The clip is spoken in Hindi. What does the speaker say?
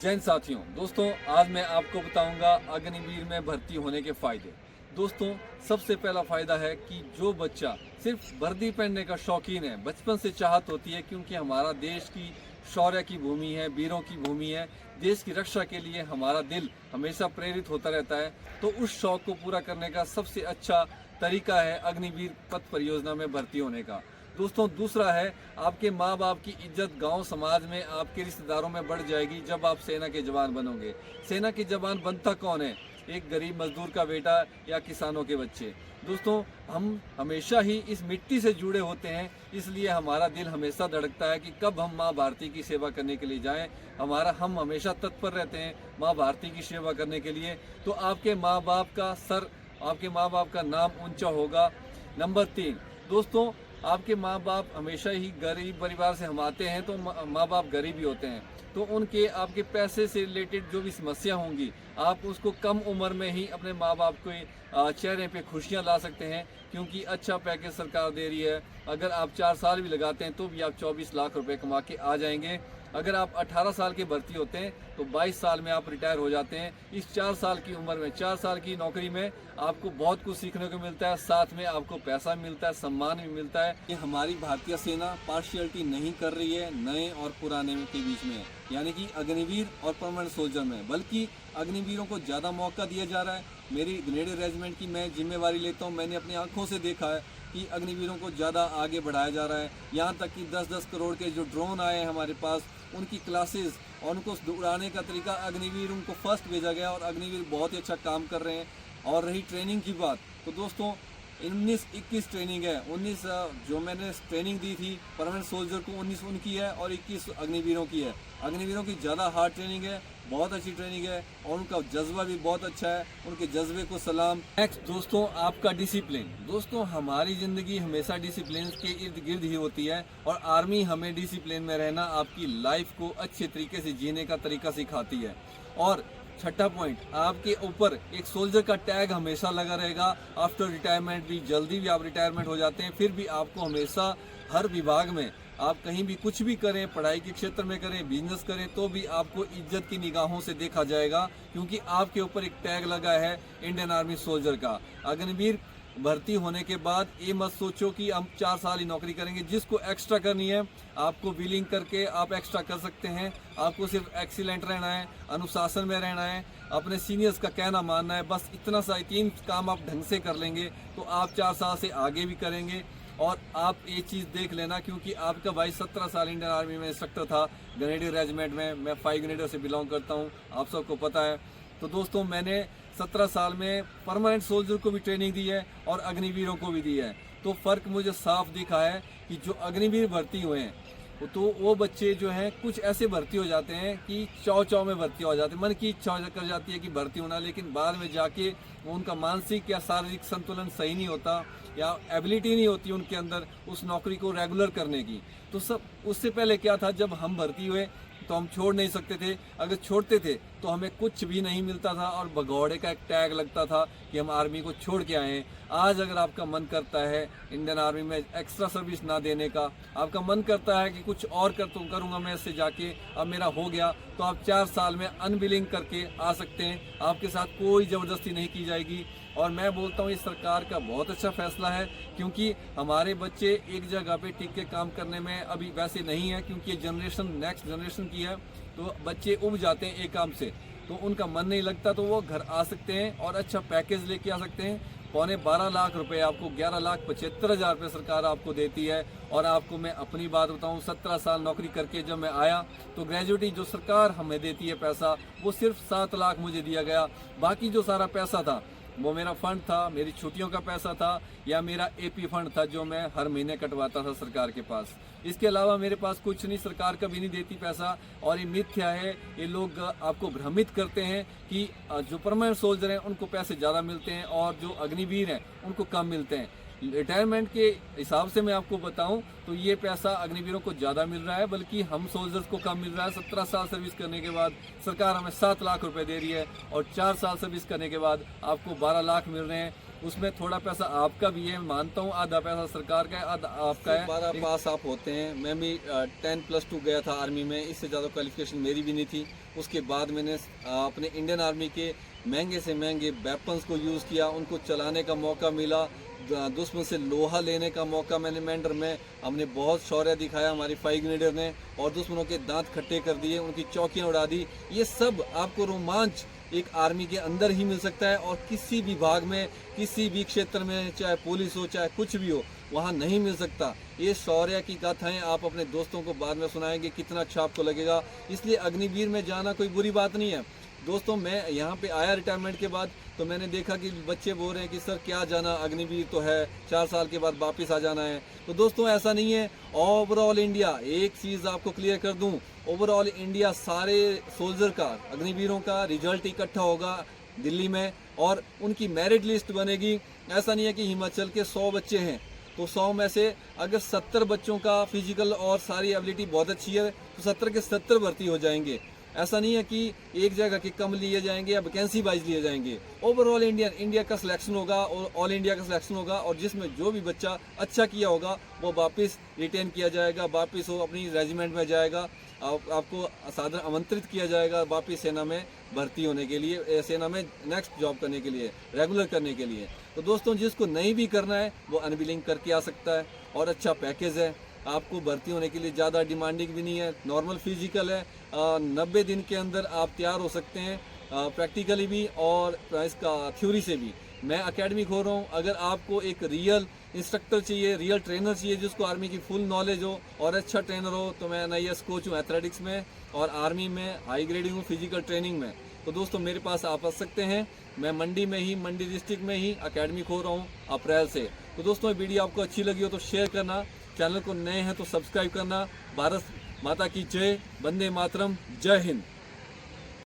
जैन साथियों, दोस्तों आज मैं आपको बताऊंगा अग्निवीर में भर्ती होने के फ़ायदे। दोस्तों, सबसे पहला फ़ायदा है कि जो बच्चा सिर्फ वर्दी पहनने का शौकीन है, बचपन से चाहत होती है क्योंकि हमारा देश की शौर्य की भूमि है, वीरों की भूमि है, देश की रक्षा के लिए हमारा दिल हमेशा प्रेरित होता रहता है। तो उस शौक़ को पूरा करने का सबसे अच्छा तरीका है अग्निवीर पथ परियोजना में भर्ती होने का। दोस्तों, दूसरा है आपके माँ बाप की इज्जत गांव समाज में आपके रिश्तेदारों में बढ़ जाएगी जब आप सेना के जवान बनोगे। सेना के जवान बनता कौन है? एक गरीब मजदूर का बेटा या किसानों के बच्चे। दोस्तों, हम हमेशा ही इस मिट्टी से जुड़े होते हैं, इसलिए हमारा दिल हमेशा धड़कता है कि कब हम माँ भारती की सेवा करने के लिए जाएं। हम हमेशा तत्पर रहते हैं माँ भारती की सेवा करने के लिए। तो आपके माँ बाप का नाम ऊंचा होगा। नंबर 3, दोस्तों, आपके माँ बाप हमेशा ही गरीब परिवार से हम आते हैं, तो माँ बाप गरीब ही होते हैं, तो उनके आपके पैसे से रिलेटेड जो भी समस्या होंगी, आप उसको कम उम्र में ही अपने माँ बाप के चेहरे पे खुशियाँ ला सकते हैं, क्योंकि अच्छा पैकेज सरकार दे रही है। अगर आप 4 साल भी लगाते हैं तो भी आप 24 लाख रुपए कमा के आ जाएंगे। अगर आप 18 साल के भर्ती होते हैं तो 22 साल में आप रिटायर हो जाते हैं। इस 4 साल की उम्र में, 4 साल की नौकरी में आपको बहुत कुछ सीखने को मिलता है, साथ में आपको पैसा मिलता है, सम्मान भी मिलता है। ये हमारी भारतीय सेना पार्शियलिटी नहीं कर रही है नए और पुराने के बीच में, यानी कि अग्निवीर और परमानेंट सोल्जर में, बल्कि अग्निवीरों को ज़्यादा मौका दिया जा रहा है। मेरी ग्रेनेडियर रेजिमेंट की मैं जिम्मेवारी लेता हूँ, मैंने अपनी आंखों से देखा है कि अग्निवीरों को ज़्यादा आगे बढ़ाया जा रहा है। यहाँ तक कि 10-10 करोड़ के जो ड्रोन आए हैं हमारे पास, उनकी क्लासेस और उनको उड़ाने का तरीका अग्निवीर उनको फर्स्ट भेजा गया और अग्निवीर बहुत ही अच्छा काम कर रहे हैं। और रही ट्रेनिंग की बात, तो दोस्तों 19-21 ट्रेनिंग है। 19 जो मैंने ट्रेनिंग दी थी परमानेंट सोल्जर को, 19 उनकी है और 21 अग्निवीरों की है। अग्निवीरों की ज़्यादा हार्ड ट्रेनिंग है, बहुत अच्छी ट्रेनिंग है और उनका जज्बा भी बहुत अच्छा है। उनके जज्बे को सलाम। नेक्स्ट दोस्तों, आपका डिसिप्लिन। दोस्तों, हमारी ज़िंदगी हमेशा डिसिप्लिन के इर्द गिर्द ही होती है और आर्मी हमें डिसिप्लिन में रहना, आपकी लाइफ को अच्छे तरीके से जीने का तरीका सिखाती है। और छठा पॉइंट, आपके ऊपर एक सोल्जर का टैग हमेशा लगा रहेगा। आफ्टर रिटायरमेंट भी, जल्दी भी आप रिटायरमेंट हो जाते हैं, फिर भी आपको हमेशा हर विभाग में आप कहीं भी कुछ भी करें, पढ़ाई के क्षेत्र में करें, बिजनेस करें, तो भी आपको इज्जत की निगाहों से देखा जाएगा, क्योंकि आपके ऊपर एक टैग लगा है इंडियन आर्मी सोल्जर का। अग्निवीर भर्ती होने के बाद ये मत सोचो कि हम 4 साल ही नौकरी करेंगे। जिसको एक्स्ट्रा करनी है, आपको विलिंग करके आप एक्स्ट्रा कर सकते हैं। आपको सिर्फ एक्सीलेंट रहना है, अनुशासन में रहना है, अपने सीनियर्स का कहना मानना है। बस इतना सा 3 काम आप ढंग से कर लेंगे तो आप 4 साल से आगे भी करेंगे। और आप ये चीज़ देख लेना, क्योंकि आपका भाई 17 साल इंडियन आर्मी में इंस्ट्रक्टर था, ग्रेनेडियर रेजिमेंट में। मैं 5 ग्रेनेडियर से बिलोंग करता हूँ, आप सबको पता है। तो दोस्तों, मैंने 17 साल में परमानेंट सोल्जर को भी ट्रेनिंग दी है और अग्निवीरों को भी दी है। तो फ़र्क मुझे साफ दिखा है कि जो अग्निवीर भर्ती हुए हैं तो वो बच्चे जो हैं कुछ ऐसे भर्ती हो जाते हैं कि चाव में भर्ती हो जाते हैं। मन की इच्छा कर जाती है कि भर्ती होना, लेकिन बाद में जाके उनका मानसिक या शारीरिक संतुलन सही नहीं होता या एबिलिटी नहीं होती उनके अंदर उस नौकरी को रेगुलर करने की। तो सब उससे पहले क्या था, जब हम भर्ती हुए तो हम छोड़ नहीं सकते थे। अगर छोड़ते थे तो हमें कुछ भी नहीं मिलता था और भगौड़े का एक टैग लगता था कि हम आर्मी को छोड़ के आए हैं। आज अगर आपका मन करता है इंडियन आर्मी में एक्स्ट्रा सर्विस ना देने का, आपका मन करता है कि कुछ और करूँगा मैं इससे जाके, अब मेरा हो गया, तो आप 4 साल में अनविलिंग करके आ सकते हैं। आपके साथ कोई ज़बरदस्ती नहीं की जाएगी। और मैं बोलता हूँ, इस सरकार का बहुत अच्छा फैसला है, क्योंकि हमारे बच्चे एक जगह पे टिक के काम करने में अभी वैसे नहीं है, क्योंकि ये जनरेशन नेक्स्ट जनरेशन की है। तो बच्चे उब जाते हैं एक काम से, तो उनका मन नहीं लगता, तो वो घर आ सकते हैं और अच्छा पैकेज लेके आ सकते हैं। 12.25 लाख रुपए आपको 11,75,000 रुपये सरकार आपको देती है। और आपको मैं अपनी बात बताऊं, 17 साल नौकरी करके जब मैं आया तो ग्रेजुएटी जो सरकार हमें देती है पैसा, वो सिर्फ 7 लाख मुझे दिया गया। बाकी जो सारा पैसा था वो मेरा फंड था, मेरी छुट्टियों का पैसा था या मेरा एपी फंड था जो मैं हर महीने कटवाता था सरकार के पास। इसके अलावा मेरे पास कुछ नहीं, सरकार कभी नहीं देती पैसा। और ये मिथ्या है, ये लोग आपको भ्रमित करते हैं कि जो परमानेंट सोल्जर हैं उनको पैसे ज़्यादा मिलते हैं और जो अग्निवीर हैं उनको कम मिलते हैं। रिटायरमेंट के हिसाब से मैं आपको बताऊं तो ये पैसा अग्निवीरों को ज़्यादा मिल रहा है, बल्कि हम सोल्जर्स को कम मिल रहा है। 17 साल सर्विस करने के बाद सरकार हमें 7 लाख रुपए दे रही है और 4 साल सर्विस करने के बाद आपको 12 लाख मिल रहे हैं। उसमें थोड़ा पैसा आपका भी है, मानता हूँ, आधा पैसा सरकार का है, आधा आपका है। 12 पास आप होते हैं। मैं भी 10+2 गया था आर्मी में, इससे ज़्यादा क्वालिफिकेशन मेरी भी नहीं थी। उसके बाद मैंने अपने इंडियन आर्मी के महंगे से महंगे वेपन्स को यूज़ किया, उनको चलाने का मौका मिला, दुश्मन से लोहा लेने का मौका मैंने मैंडर में, हमने बहुत शौर्य दिखाया हमारी 5 ग्रेनेडर ने, और दुश्मनों के दांत खट्टे कर दिए, उनकी चौकियां उड़ा दी। ये सब आपको रोमांच एक आर्मी के अंदर ही मिल सकता है, और किसी भी भाग में, किसी भी क्षेत्र में, चाहे पुलिस हो चाहे कुछ भी हो, वहाँ नहीं मिल सकता। ये शौर्य की गाथाएं आप अपने दोस्तों को बाद में सुनाएंगे, कितना अच्छा आपको लगेगा। इसलिए अग्निवीर में जाना कोई बुरी बात नहीं है दोस्तों। मैं यहाँ पे आया रिटायरमेंट के बाद, तो मैंने देखा कि बच्चे बोल रहे हैं कि सर क्या जाना, अग्निवीर तो है, 4 साल के बाद वापस आ जाना है। तो दोस्तों ऐसा नहीं है। ओवरऑल इंडिया, एक चीज़ आपको क्लियर कर दूं, ओवरऑल इंडिया सारे सोल्जर का, अग्निवीरों का रिजल्ट इकट्ठा होगा दिल्ली में, और उनकी मेरिट लिस्ट बनेगी। ऐसा नहीं है कि हिमाचल के 100 बच्चे हैं तो 100 में से अगर 70 बच्चों का फिजिकल और सारी एबिलिटी बहुत अच्छी है तो 70 के 70 भर्ती हो जाएंगे। ऐसा नहीं है कि एक जगह के कम लिए जाएंगे या वैकेंसी वाइज लिए जाएंगे। ओवरऑल इंडिया का सिलेक्शन होगा, और ऑल इंडिया का सिलेक्शन होगा, और जिसमें जो भी बच्चा अच्छा किया होगा वो वापस रिटेन किया जाएगा, वापस वो अपनी रेजिमेंट में जाएगा, आपको सादर आमंत्रित किया जाएगा वापस सेना में भर्ती होने के लिए, सेना में नेक्स्ट जॉब करने के लिए, रेगुलर करने के लिए। तो दोस्तों जिसको नहीं भी करना है वो अनविलिंग करके आ सकता है, और अच्छा पैकेज है, आपको भर्ती होने के लिए ज़्यादा डिमांडिंग भी नहीं है, नॉर्मल फिजिकल है। 90 दिन के अंदर आप तैयार हो सकते हैं, प्रैक्टिकली भी और इसका थ्योरी से भी। मैं एकेडमी खोल रहा हूँ, अगर आपको एक रियल इंस्ट्रक्टर चाहिए, रियल ट्रेनर चाहिए जिसको आर्मी की फुल नॉलेज हो और अच्छा ट्रेनर हो, तो मैं NIS कोच हूँ एथलेटिक्स में, और आर्मी में हाई ग्रेडिंग हूँ फिजिकल ट्रेनिंग में। तो दोस्तों मेरे पास आप आ सकते हैं। मैं मंडी में ही, मंडी डिस्ट्रिक्ट में ही एकेडमी खोल रहा हूँ अप्रैल से। तो दोस्तों वीडियो आपको अच्छी लगी हो तो शेयर करना, चैनल को नए हैं तो सब्सक्राइब करना। भारत माता की जय, वंदे मातरम, जय हिंद।